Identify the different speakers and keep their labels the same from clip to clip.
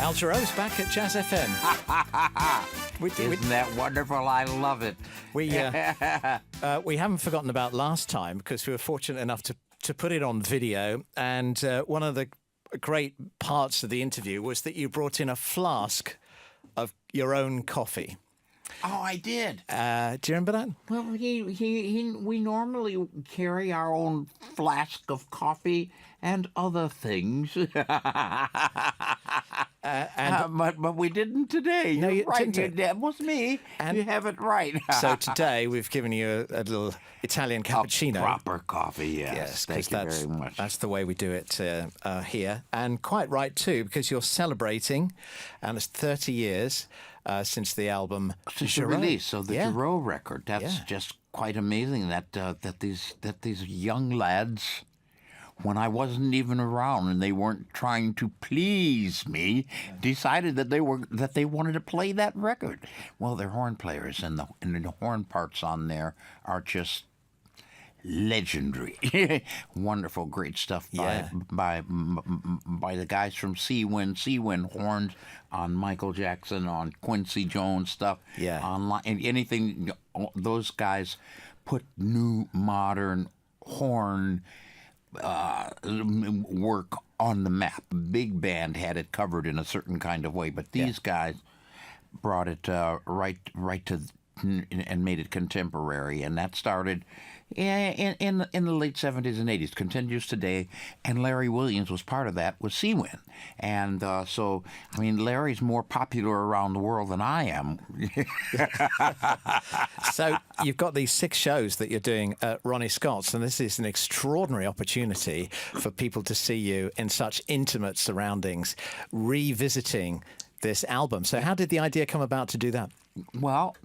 Speaker 1: Al Jarreau's back at Jazz FM.
Speaker 2: Isn't that wonderful? I love it.
Speaker 1: We haven't forgotten about last time because we were fortunate enough to put it on video. And one of the great parts of the interview was that you brought in a flask of your own coffee.
Speaker 2: Oh, I did.
Speaker 1: Do you remember that?
Speaker 2: Well, we normally carry our own flask of coffee and other things. But we didn't today.
Speaker 1: No, you
Speaker 2: right.
Speaker 1: didn't.
Speaker 2: That was me.
Speaker 1: And
Speaker 2: you have it right.
Speaker 1: So today we've given you a little Italian cappuccino.
Speaker 2: A proper coffee, yes. Thank you very much.
Speaker 1: That's the way we do it here. And quite right, too, because you're celebrating, and it's 30 years since the album
Speaker 2: since the release of the Jarreau record. That's just quite amazing that these young lads, when I wasn't even around and they weren't trying to please me, decided that they wanted to play that record. Well, they're horn players, and the horn parts on there are just legendary. Wonderful, great stuff by the guys from Sea-Wind horns on Michael Jackson, on Quincy Jones stuff.
Speaker 1: Yeah.
Speaker 2: On anything, those guys put new modern horn work on the map. Big band had it covered in a certain kind of way, but these guys brought it right to and made it contemporary, and that started in the late 70s and 80s, continues today, and Larry Williams was part of that with Sea-Wind. And so, I mean, Larry's more popular around the world than I am.
Speaker 1: So you've got these 6 shows that you're doing at Ronnie Scotts, and this is an extraordinary opportunity for people to see you in such intimate surroundings, revisiting this album. So how did the idea come about to do that?
Speaker 2: Well,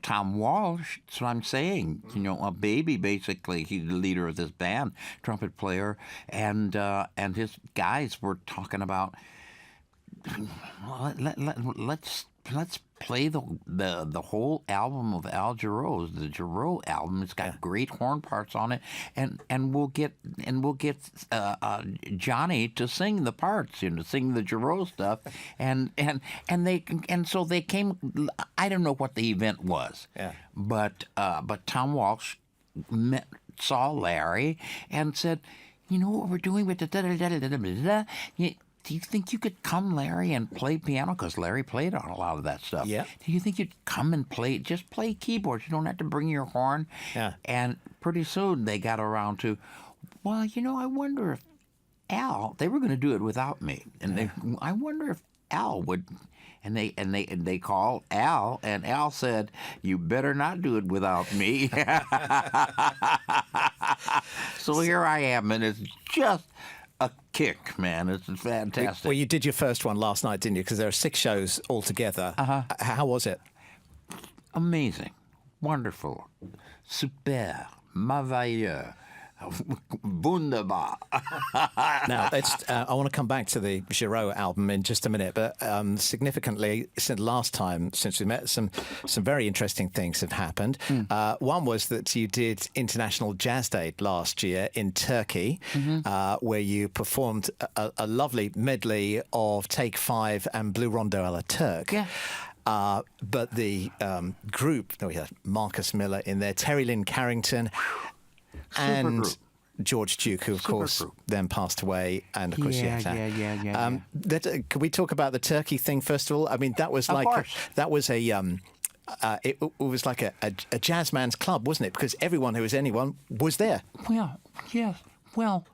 Speaker 2: Tom Walsh, that's what I'm saying. You know, a baby, basically. He's the leader of this band, trumpet player, and his guys were talking about, well, let's play the whole album of Al Jarreau's, the Jarreau album. It's got great horn parts on it, and we'll get Johnny to sing the parts, to sing the Jarreau stuff, and so they came. I don't know what the event was, but Tom Walsh saw Larry and said, "You know what we're doing with the do you think you could come, Larry, and play piano?" Because Larry played on a lot of that stuff.
Speaker 1: Yeah.
Speaker 2: Do you think you'd come and just play keyboards? You don't have to bring your horn.
Speaker 1: Yeah.
Speaker 2: And pretty soon they got around to, well, I wonder if Al, they were going to do it without me. And I wonder if Al would. And they called Al, and Al said, "You better not do it without me." So here I am, and it's just a kick, man. It's fantastic.
Speaker 1: Well, you did your first one last night, didn't you? Because there are 6 shows altogether. How was it?
Speaker 2: Amazing. Wonderful. Super. Merveilleux. Wunderbar.
Speaker 1: Now, I want to come back to the Jarreau album in just a minute, but significantly, since last time, since we met, some very interesting things have happened. One was that you did International Jazz Day last year in Turkey, where you performed a lovely medley of Take 5 and Blue Rondo a la Turk.
Speaker 2: Yeah.
Speaker 1: But the group, we had Marcus Miller in there, Terry Lynn Carrington, and
Speaker 2: group.
Speaker 1: George Duke, who of course then passed away, and of course Can we talk about the Turkey thing first of all? I mean, that was it was like a jazz man's club, wasn't it? Because everyone who was anyone was there.
Speaker 2: Well, yes. Well,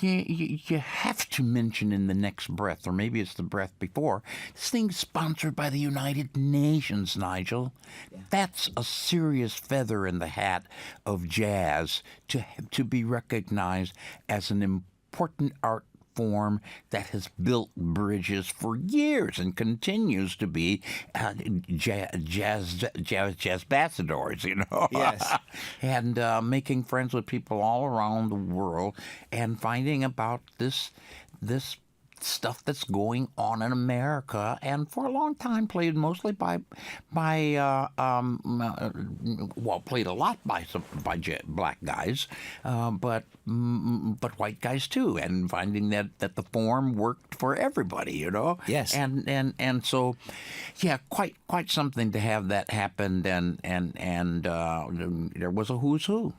Speaker 2: you have to mention in the next breath, or maybe it's the breath before, this thing's sponsored by the United Nations, Nigel. Yeah. That's a serious feather in the hat of jazz to be recognized as an important art form that has built bridges for years and continues to be jazz ambassadors,
Speaker 1: Yes.
Speaker 2: And making friends with people all around the world and finding about this stuff that's going on in America, and for a long time played mostly by played a lot by black guys, but white guys too, and finding that the form worked for everybody,
Speaker 1: Yes.
Speaker 2: and so, yeah, quite something to have that happen, and there was a who's who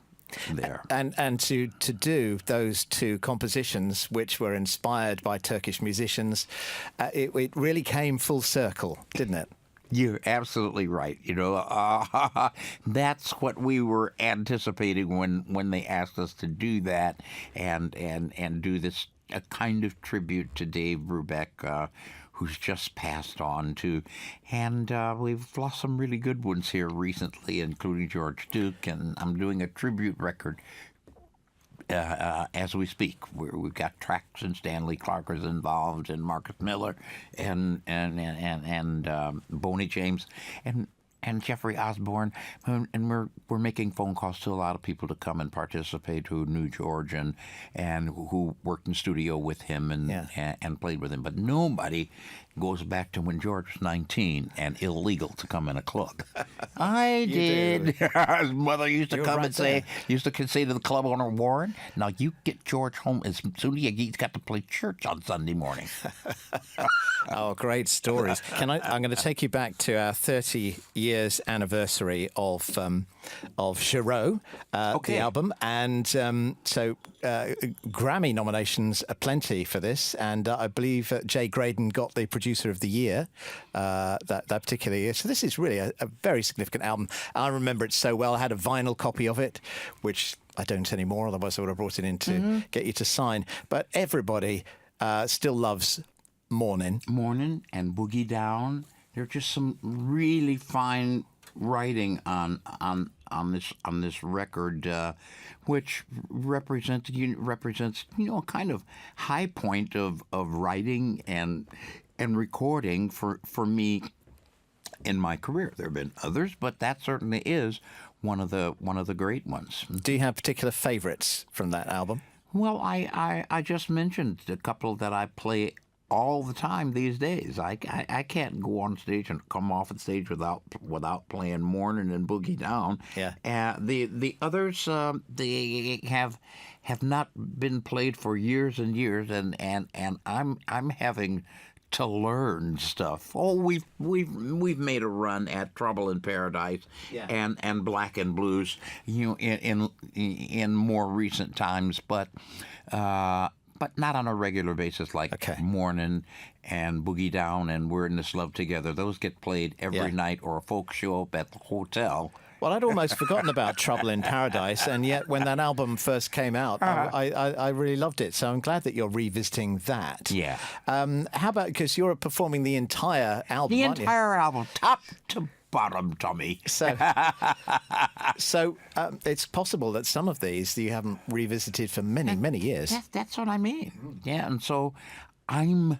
Speaker 2: there.
Speaker 1: And to do those two compositions, which were inspired by Turkish musicians, it really came full circle, didn't it?
Speaker 2: You're absolutely right. That's what we were anticipating when they asked us to do that and do this, a kind of tribute to Dave Brubeck, who's just passed on too. And we've lost some really good ones here recently, including George Duke, and I'm doing a tribute record as we speak. We've got tracks, and Stanley Clarke is involved, and Marcus Miller, and Boney James, and Jeffrey Osborne, and we're making phone calls to a lot of people to come and participate who knew George and who worked in studio with him and played with him. But nobody goes back to when George was 19 and illegal to come in a club. I did. His mother used to come and say to the club owner, Warren, now you get George home as soon as he's got to play church on Sunday morning.
Speaker 1: Oh, great stories. I'm going to take you back to our 30 years anniversary of Jarreau, the album. And so Grammy nominations aplenty for this. And I believe Jay Graydon got the Producer of the Year that particular year. So this is really a very significant album. I remember it so well. I had a vinyl copy of it, which I don't anymore. Otherwise I would have brought it in to get you to sign. But everybody still loves Morning
Speaker 2: and Boogie Down. There's just some really fine writing on this record, which represents a kind of high point of writing and recording for me in my career. There have been others, but that certainly is one of the great ones.
Speaker 1: Do you have particular favorites from that album?
Speaker 2: Well, I just mentioned a couple that I play all the time these days. I can't go on stage and come off the stage without playing Morning and Boogie Down.
Speaker 1: Yeah.
Speaker 2: The others they have not been played for years and years, and I'm having to learn stuff. Oh, we've made a run at Trouble in Paradise and Black and Blues, in more recent times, but not on a regular basis like Morning and Boogie Down and We're in This Love Together. Those get played every night, or folks show up at the hotel.
Speaker 1: Well, I'd almost forgotten about Trouble in Paradise, and yet when that album first came out, I really loved it. So I'm glad that you're revisiting that.
Speaker 2: Yeah.
Speaker 1: How about, because you're performing the entire album,
Speaker 2: The
Speaker 1: aren't you?
Speaker 2: entire album, top to bottom, Tommy.
Speaker 1: So it's possible that some of these you haven't revisited for many years.
Speaker 2: That's what I mean. Yeah, and so and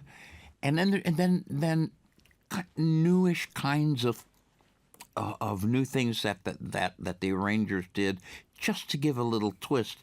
Speaker 2: then newish kinds of new things that the arrangers did, just to give a little twist,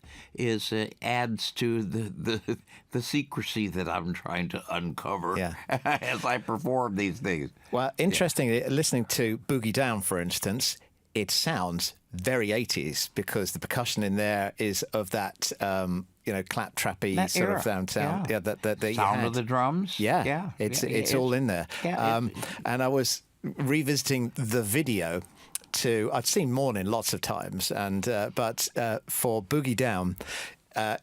Speaker 2: adds to the secrecy that I'm trying to uncover as I perform these things.
Speaker 1: Well, interestingly, listening to Boogie Down, for instance, it sounds very 80s because the percussion in there is of that clap-trappy
Speaker 2: that
Speaker 1: sort
Speaker 2: era.
Speaker 1: of sound. Yeah, that
Speaker 2: sound of the drums.
Speaker 1: Yeah. It's all in there.
Speaker 2: Yeah,
Speaker 1: and I was revisiting the video I've seen Morning lots of times, but for Boogie Down,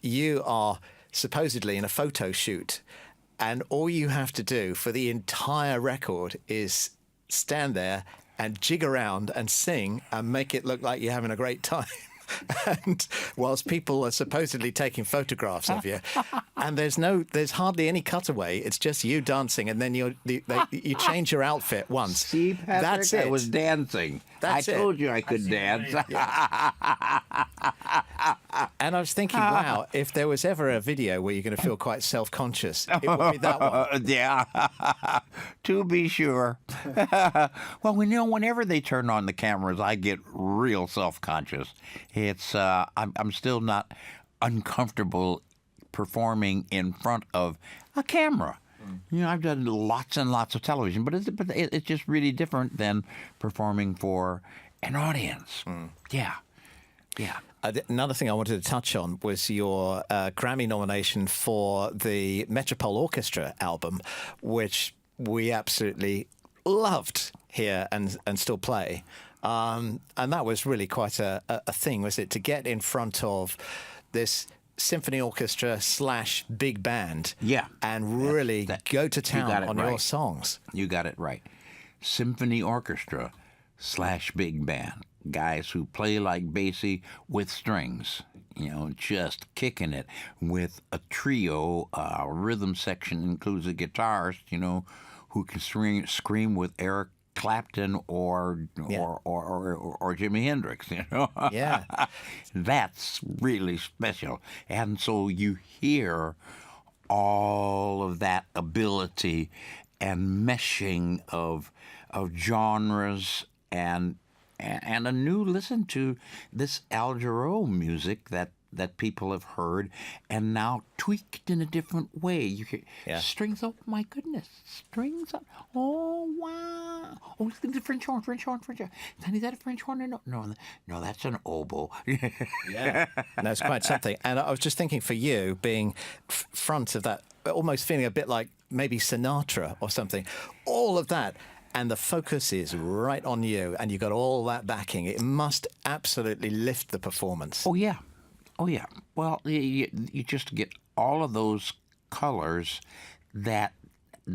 Speaker 1: you are supposedly in a photo shoot, and all you have to do for the entire record is stand there and jig around and sing and make it look like you're having a great time. And whilst people are supposedly taking photographs of you, and there's hardly any cutaway. It's just you dancing, and then you change your outfit once.
Speaker 2: See, Patrick,
Speaker 1: that's it.
Speaker 2: I was dancing. I told you I could dance.
Speaker 1: And I was thinking, wow, if there was ever a video where you're going to feel quite self-conscious, it would be that one.
Speaker 2: Yeah, to be sure. Well, whenever they turn on the cameras, I get real self-conscious. It's I'm still not uncomfortable performing in front of a camera. You know, I've done lots and lots of television, but it's just really different than performing for an audience. Yeah.
Speaker 1: Another thing I wanted to touch on was your Grammy nomination for the Metropole Orchestra album, which we absolutely loved here and still play. And that was really quite a thing, was it, to get in front of this symphony orchestra / big band, and really go to town on your songs.
Speaker 2: You got it right. Symphony orchestra / big band, guys who play like Basie with strings, you know, just kicking it with a trio. Rhythm section includes a guitarist, you know, who can scream with Eric Clapton or Jimi Hendrix, you know.
Speaker 1: Yeah.
Speaker 2: That's really special. And so you hear all of that ability and meshing of genres and a new listen to this Al Jarreau music that people have heard and now tweaked in a different way. You hear strings. Oh my goodness, strings. Oh wow. Oh, look at the French horn. Then is that a French horn? No, that's an oboe.
Speaker 1: Yeah, that's quite something. And I was just thinking, for you being front of that, almost feeling a bit like maybe Sinatra or something. All of that. And the focus is right on you, and you got all that backing. It must absolutely lift the performance.
Speaker 2: Oh yeah. Well, you just get all of those colors that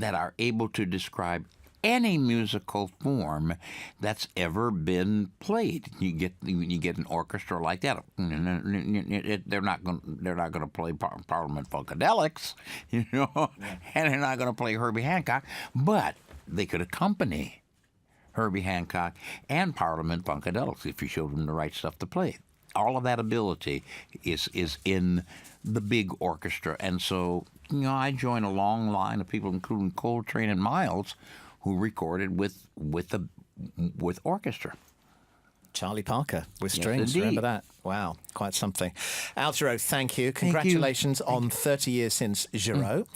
Speaker 2: are able to describe any musical form that's ever been played. You get an orchestra like that. They're not going to play Parliament Funkadelics, you know, and they're not going to play Herbie Hancock, but they could accompany Herbie Hancock and Parliament Funkadelics if you showed them the right stuff to play. All of that ability is in the big orchestra. And so, you know, I join a long line of people, including Coltrane and Miles, who recorded with orchestra.
Speaker 1: Charlie Parker with strings,
Speaker 2: yes,
Speaker 1: remember that? Wow, quite something. Al Jarreau, thank you. Congratulations on 30 years since Jarreau.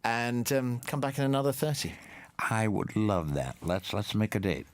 Speaker 1: And come back in another 30.
Speaker 2: I would love that. Let's make a date.